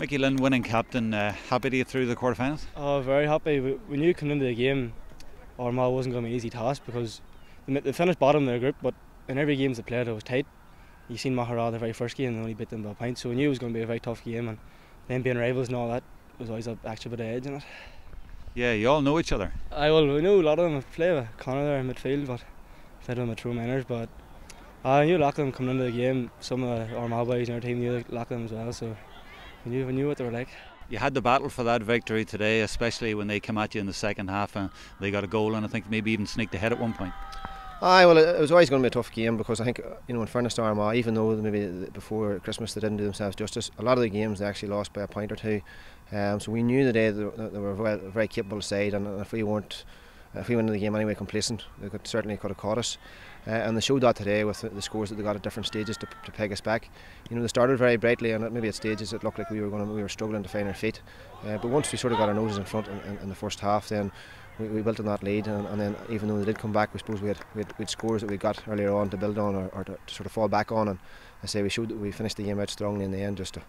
Michael Lynn, winning captain, happy to get through the quarter-finals? Oh, very happy. We knew coming into the game Armagh wasn't going to be an easy task because they finished bottom of their group, but in every game they played it was tight. You seen MacRory the very first game and only beat them by a point, so we knew it was going to be a very tough game, and them being rivals and all that was always an extra bit of edge in it. Yeah, you all know each other. We knew a lot of them. I played with Connor there in midfield, but played with them at True Miners, but I knew a lot of them coming into the game. Some of the Armagh boys in our team knew a lot of them as well, so we knew what they were like. You had the battle for that victory today, especially when they came at you in the second half and they got a goal and I think maybe even sneaked ahead at one point. Well, it was always going to be a tough game because I think, in fairness to Armagh, even though maybe before Christmas they didn't do themselves justice, a lot of the games they actually lost by a point or two. So we knew today that they were a very capable side, and if we went into the game anyway complacent, they could have caught us. And they showed that today with the scores that they got at different stages to peg us back. They started very brightly, and maybe at stages it looked like we were struggling to find our feet. But once we sort of got our noses in front in the first half, then we built on that lead, and then even though they did come back, we suppose we had scores that we got earlier on to build on or to sort of fall back on, and I say we finished the game out strongly in the end just to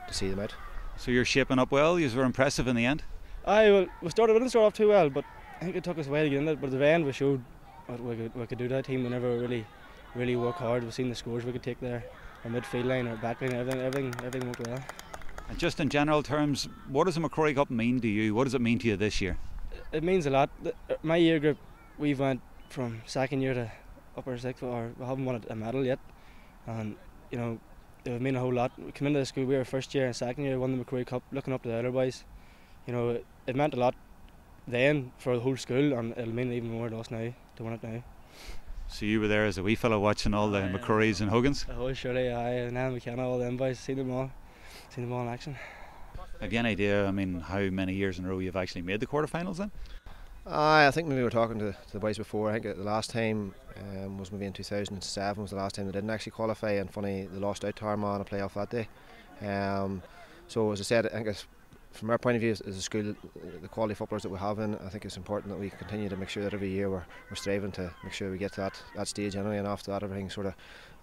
see them out. So you're shaping up well. You were impressive in the end. We didn't start off too well, but I think it took us a while to get in it. But at the end we showed what we could do. That team, we never really work hard. We've seen the scores we could take there. Our midfield line, our back line, everything worked well. And just in general terms, what does the MacRory Cup mean to you? What does it mean to you this year? It means a lot. My year group, we've went from second year to upper sixth, or we haven't won a medal yet, and it would mean a whole lot. We came into the school, we were first year and second year, won the MacRory Cup, looking up to the other boys. It meant a lot then for the whole school, and it'll mean even more to us now to win it now. So you were there as a wee fellow watching all the MacRorys and Hogans? Oh, surely, and then McKenna, all them boys, seen them all in action. Have you any idea, how many years in a row you've actually made the quarter-finals then? I think maybe we were talking to the boys before. I think the last time was maybe in 2007 was the last time they didn't actually qualify, and funny, they lost out to Armagh in a playoff that day. So as I said, I think from our point of view as a school, the quality footballers that we have in, I think it's important that we continue to make sure that every year we're striving to make sure we get to that stage anyway, and after that everything sort of,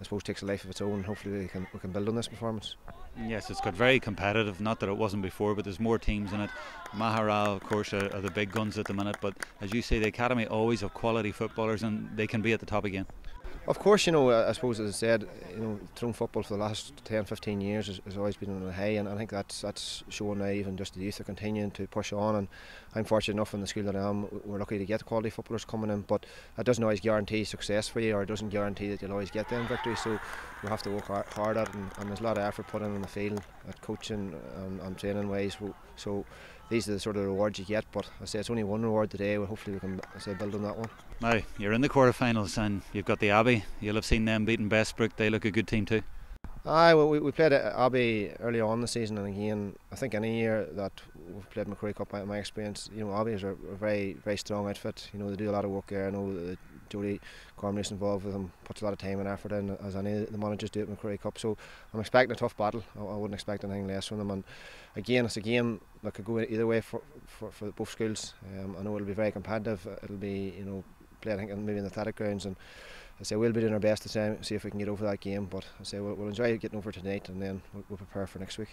I suppose, takes a life of its own, and hopefully we can build on this performance. Yes, it's got very competitive, not that it wasn't before, but there's more teams in it. MacRory, of course, are the big guns at the minute, but as you say, the academy always have quality footballers and they can be at the top again. Of course, I suppose, as I said, Tyrone football for the last 10-15 years has always been on the high, and I think that's showing now. Even just the youth are continuing to push on, and I'm fortunate enough in the school that I am, we're lucky to get quality footballers coming in, but that doesn't always guarantee success for you, or it doesn't guarantee that you'll always get them victories, so we have to work hard at it, and there's a lot of effort put in the field at coaching and training wise, so these are the sort of rewards you get, but I say it's only one reward today. Well, hopefully we can build on that one. Now, you're in the quarter-finals and you've got the Abbey. You'll have seen them beating Bestbrook. They look a good team too. Well, we played Abbey early on in the season, and again, I think any year that we've played MacRory Cup, in my experience, Abbey is a very, very strong outfit. They do a lot of work there. I know that Jody Gormley's involved with them, puts a lot of time and effort in, as any of the managers do at MacRory Cup. So I'm expecting a tough battle. I wouldn't expect anything less from them. And again, it's a game that could go either way for both schools. I know it'll be very competitive. It'll be played, I think, maybe in the athletic grounds, and I say we'll be doing our best to see if we can get over that game. But I say we'll enjoy getting over tonight, and then we'll prepare for next week.